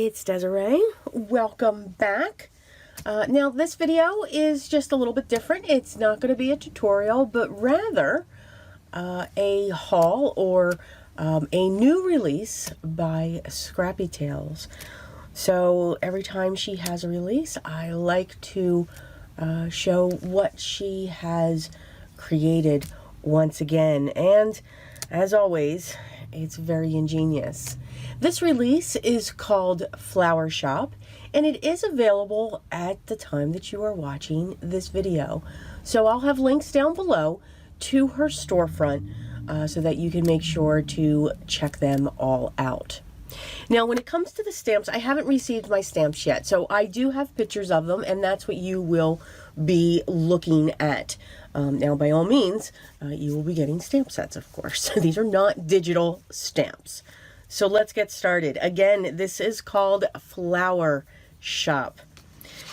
it's Desiree. Welcome back. Now this video is just a little bit different. It's not going to be a tutorial, but rather a haul or a new release by Scrappy Tails. So every time she has a release, I like to show what she has created once again. And as always, it's very ingenious. This release is called Flower Shop, and it is available at the time that you are watching this video. So I'll have links down below to her storefront so that you can make sure to check them all out. Now, when it comes to the stamps, I haven't received my stamps yet, so I do have pictures of them, and that's what you will be looking at. Now, by all means, you will be getting stamp sets, of course. These are not digital stamps. So let's get started. Again, this is called Flower Shop.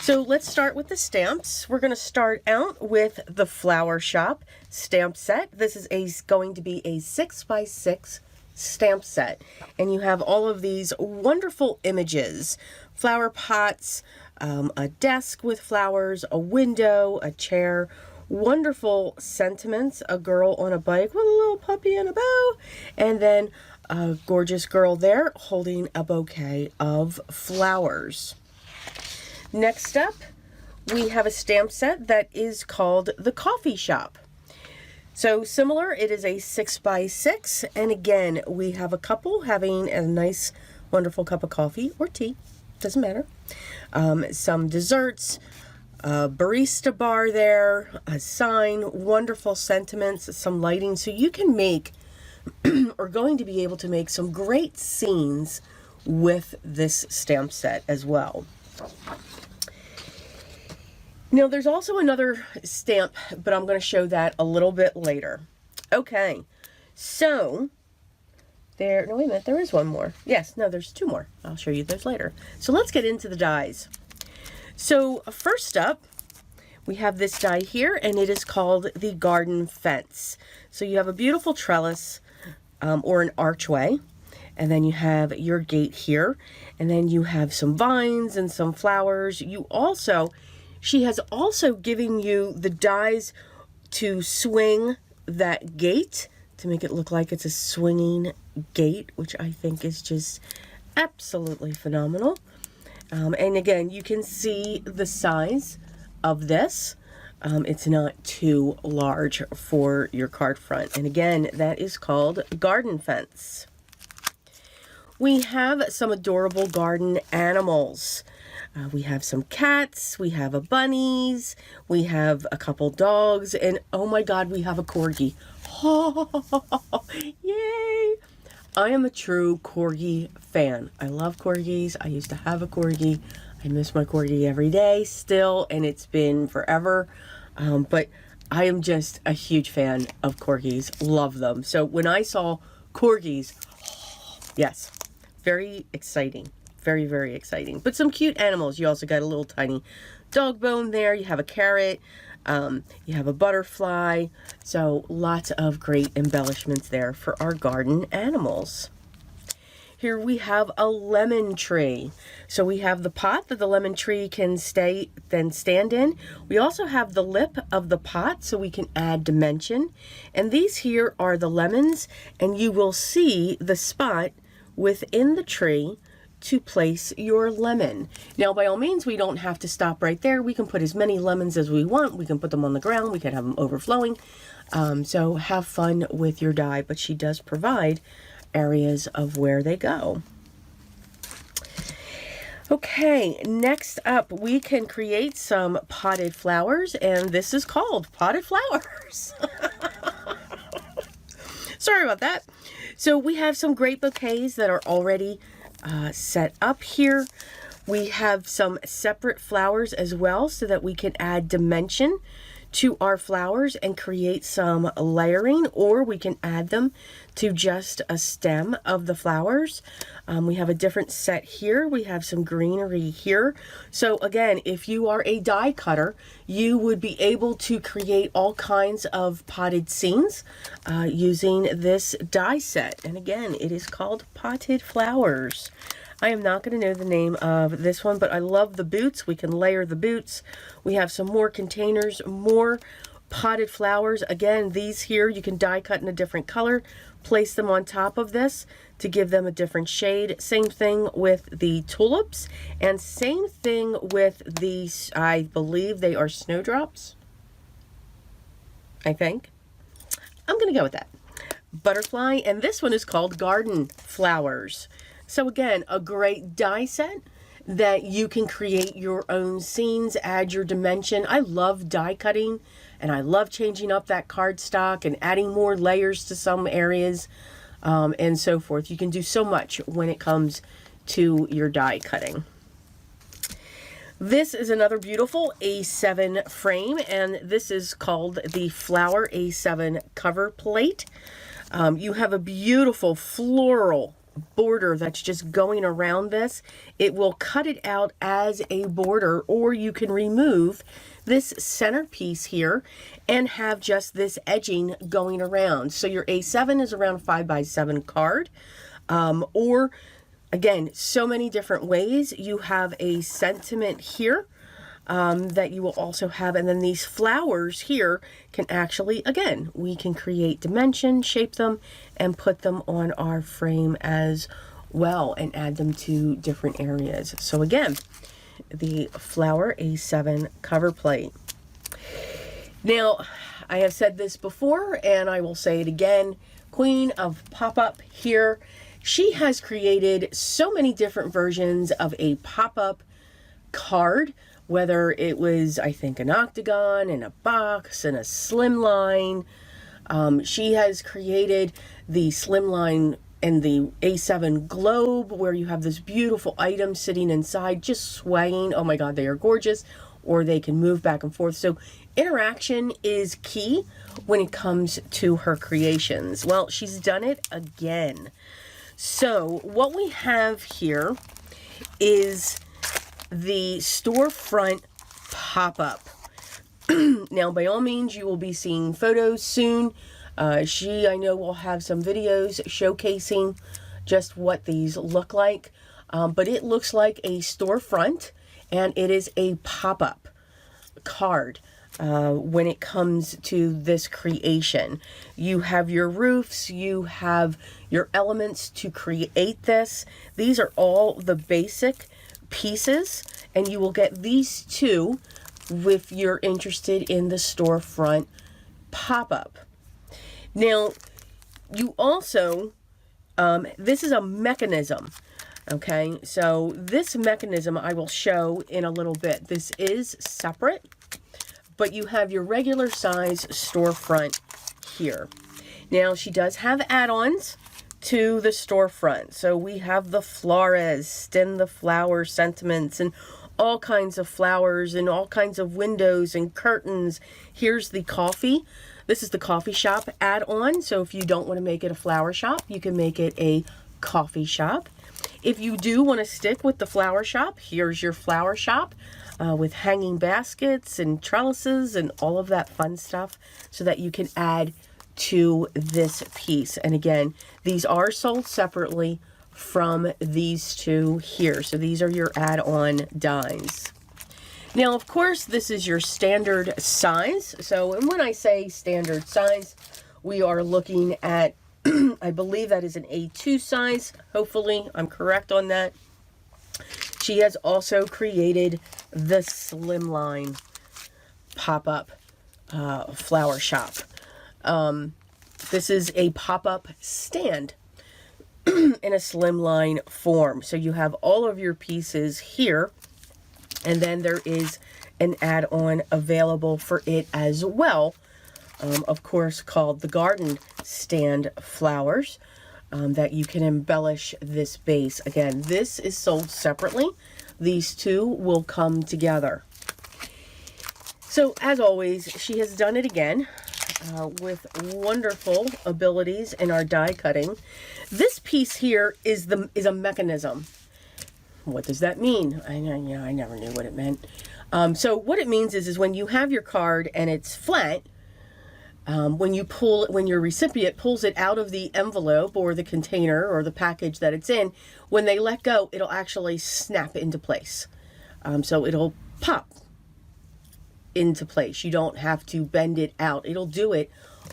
So let's start with the stamps. We're going to start out with the Flower Shop stamp set. This is going to be a 6x6 stamp set. And you have all of these wonderful images. Flower pots, a desk with flowers, a window, a chair, wonderful sentiments, a girl on a bike with a little puppy and a bow, and then a gorgeous girl there holding a bouquet of flowers. Next up, we have a stamp set that is called the Coffee Shop. So similar, it is a 6x6, and again, we have a couple having a nice, wonderful cup of coffee or tea, doesn't matter. Some desserts, a barista bar there, a sign, wonderful sentiments, some lighting, so you can make are going to be able to make some great scenes with this stamp set as well. Now there's also another stamp, but I'm going to show that a little bit later. Okay, so no, wait a minute, there is one more. Yes, no, there's two more. I'll show you those later. So let's get into the dies. So first up, we have this die here, and it is called the Garden Fence. So you have a beautiful trellis or an archway, and then you have your gate here, and then you have some vines and some flowers. She has also given you the dies to swing that gate to make it look like it's a swinging gate, which I think is just absolutely phenomenal. And again, you can see the size of this. It's not too large for your card front. And again, that is called Garden Fence. We have some adorable garden animals. We have some cats, we have a bunnies, we have a couple dogs, and oh my God, we have a corgi. Oh, yay! I am a true corgi fan. I love corgis. I used to have a corgi. I miss my corgi every day still, and it's been forever. But I am just a huge fan of corgis. Love them. So when I saw corgis, yes, very exciting. Very, very exciting. But some cute animals. You also got a little tiny dog bone there. You have a carrot. You have a butterfly. So lots of great embellishments there for our garden animals. Here we have a lemon tree. So we have the pot that the lemon tree can stand in. We also have the lip of the pot so we can add dimension. And these here are the lemons, and you will see the spot within the tree to place your lemon. Now, by all means, we don't have to stop right there. We can put as many lemons as we want. We can put them on the ground. We can have them overflowing. So have fun with your die, but she does provide areas of where they go. Okay, next up, we can create some potted flowers, and this is called Potted Flowers. Sorry about that. So we have some great bouquets that are already set up here. We have some separate flowers as well so that we can add dimension to our flowers and create some layering, or we can add them to just a stem of the flowers. We have a different set here. We have some greenery here. So again, if you are a die cutter, you would be able to create all kinds of potted scenes using this die set. And again, it is called Potted Flowers. I am not going to know the name of this one, but I love the boots. We can layer the boots. We have some more containers, more potted flowers. Again, these here you can die cut in a different color, place them on top of this to give them a different shade. Same thing with the tulips, and same thing with these, I believe they are snowdrops. I think. I'm going to go with that. Butterfly, and this one is called garden flowers. So again, a great die set that you can create your own scenes, add your dimension. I love die cutting, and I love changing up that cardstock and adding more layers to some areas, and so forth. You can do so much when it comes to your die cutting. This is another beautiful A7 frame, and this is called the Flower A7 cover plate. You have a beautiful floral border that's just going around this. It will cut it out as a border, or you can remove this centerpiece here and have just this edging going around. So your A7 is around 5x7 card, or again, so many different ways. You have a sentiment here that you will also have, and then these flowers here can actually, again, we can create dimension, shape them, and put them on our frame as well, and add them to different areas. So again, the Flower A7 cover plate. Now, I have said this before, and I will say it again, Queen of Pop-Up here. She has created so many different versions of a pop-up card, whether it was, I think, an octagon and a box and a slimline. She has created the slimline and the A7 globe, where you have this beautiful item sitting inside, just swaying. Oh my God, they are gorgeous. Or they can move back and forth. So interaction is key when it comes to her creations. Well, she's done it again. So what we have here is the Storefront Pop-Up. Now, by all means, you will be seeing photos soon. She, I know, will have some videos showcasing just what these look like. But it looks like a storefront, and it is a pop-up card. When it comes to this creation, you have your roofs, you have your elements to create this. These are all the basic pieces, and you will get these two if you're interested in the Storefront Pop-Up. Now, you also, this is a mechanism. Okay, so this mechanism I will show in a little bit. This is separate, but you have your regular size storefront here. Now, she does have add-ons to the storefront. So we have the flores, stem the flower sentiments, and all kinds of flowers and all kinds of windows and curtains. Here's the coffee. This is the coffee shop add-on. So if you don't want to make it a flower shop, you can make it a coffee shop. If you do want to stick with the flower shop, here's your flower shop with hanging baskets and trellises and all of that fun stuff, so that you can add to this piece. And again, these are sold separately from these two here. So these are your add-on dies. Now, of course, this is your standard size. So, and when I say standard size, we are looking at I believe that is an A2 size. Hopefully, I'm correct on that. She has also created the slimline pop-up flower shop. This is a pop-up stand in a slimline form. So you have all of your pieces here, and then there is an add-on available for it as well. Of course, called the garden stand flowers, that you can embellish this base. Again, this is sold separately. These two will come together. So as always, she has done it again with wonderful abilities in our die cutting. This piece here is a mechanism. What does that mean? I never knew what it meant. So what it means is when you have your card and it's flat, when your recipient pulls it out of the envelope or the container or the package that it's in, when they let go, it'll actually snap into place. So it'll pop into place. You don't have to bend it out. It'll do it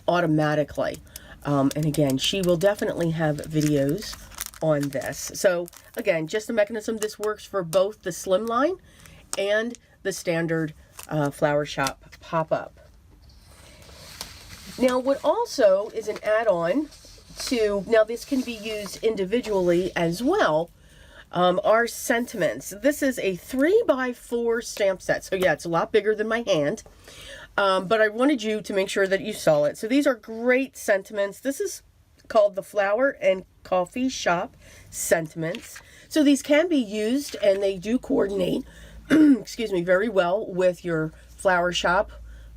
automatically. And again, she will definitely have videos on this. So again, just a mechanism. This works for both the slim line and the standard Flower Shop Pop-Up. Now, what also is an add-on to, now this can be used individually as well, are sentiments. This is a 3x4 stamp set. So yeah, it's a lot bigger than my hand. But I wanted you to make sure that you saw it. So these are great sentiments. This is called the Flower and Coffee Shop Sentiments. So these can be used, and they do coordinate, excuse me, very well with your Flower Shop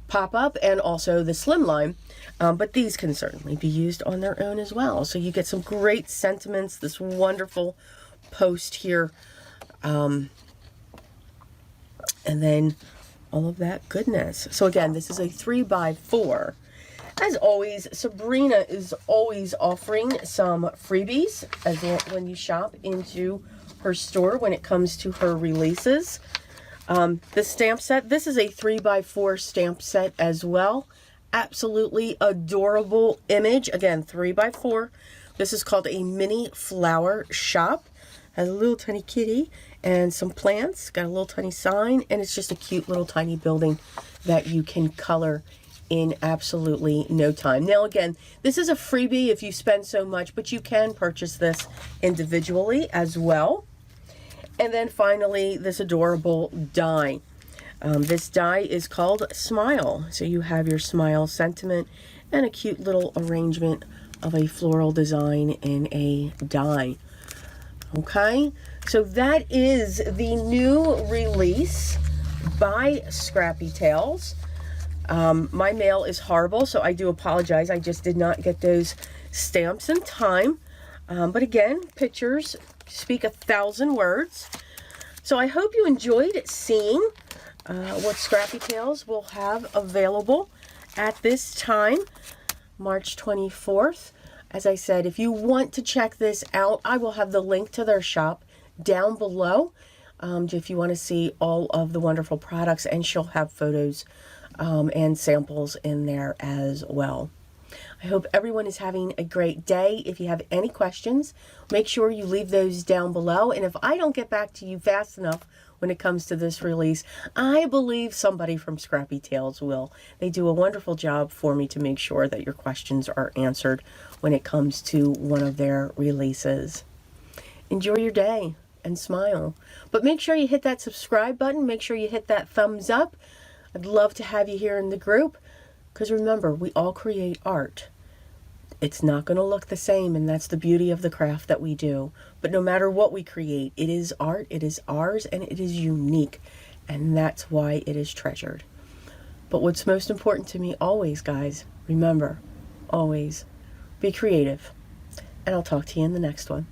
Pop-Up and also the slim line. But these can certainly be used on their own as well. So you get some great sentiments, this wonderful post here, and then all of that goodness. So again, this is a 3x4. As always, Sabrina is always offering some freebies as well when you shop into her store when it comes to her releases. The stamp set, this is a 3x4 stamp set as well. Absolutely adorable image. Again, 3x4. This is called a mini flower shop. Has a little tiny kitty and some plants. Got a little tiny sign, and it's just a cute little tiny building that you can color in absolutely no time. Now again, this is a freebie if you spend so much, but you can purchase this individually as well. And then finally, this adorable die. This die is called Smile. So you have your Smile sentiment and a cute little arrangement of a floral design in a die. Okay, so that is the new release by Scrappy Tails. My mail is horrible, so I do apologize. I just did not get those stamps in time. But again, pictures speak 1,000 words. So I hope you enjoyed seeing what Scrappy Tails will have available at this time, March 24th. As I said, if you want to check this out, I will have the link to their shop down below if you want to see all of the wonderful products, and she'll have photos and samples in there as well. I hope everyone is having a great day. If you have any questions, make sure you leave those down below. And if I don't get back to you fast enough when it comes to this release, I believe somebody from Scrappy Tails will. They do a wonderful job for me to make sure that your questions are answered when it comes to one of their releases. Enjoy your day and smile. But make sure you hit that subscribe button. Make sure you hit that thumbs up. I'd love to have you here in the group, because remember, we all create art. It's not going to look the same, and that's the beauty of the craft that we do. But no matter what we create, it is art, it is ours, and it is unique, and that's why it is treasured. But what's most important to me always, guys, remember, always be creative, and I'll talk to you in the next one.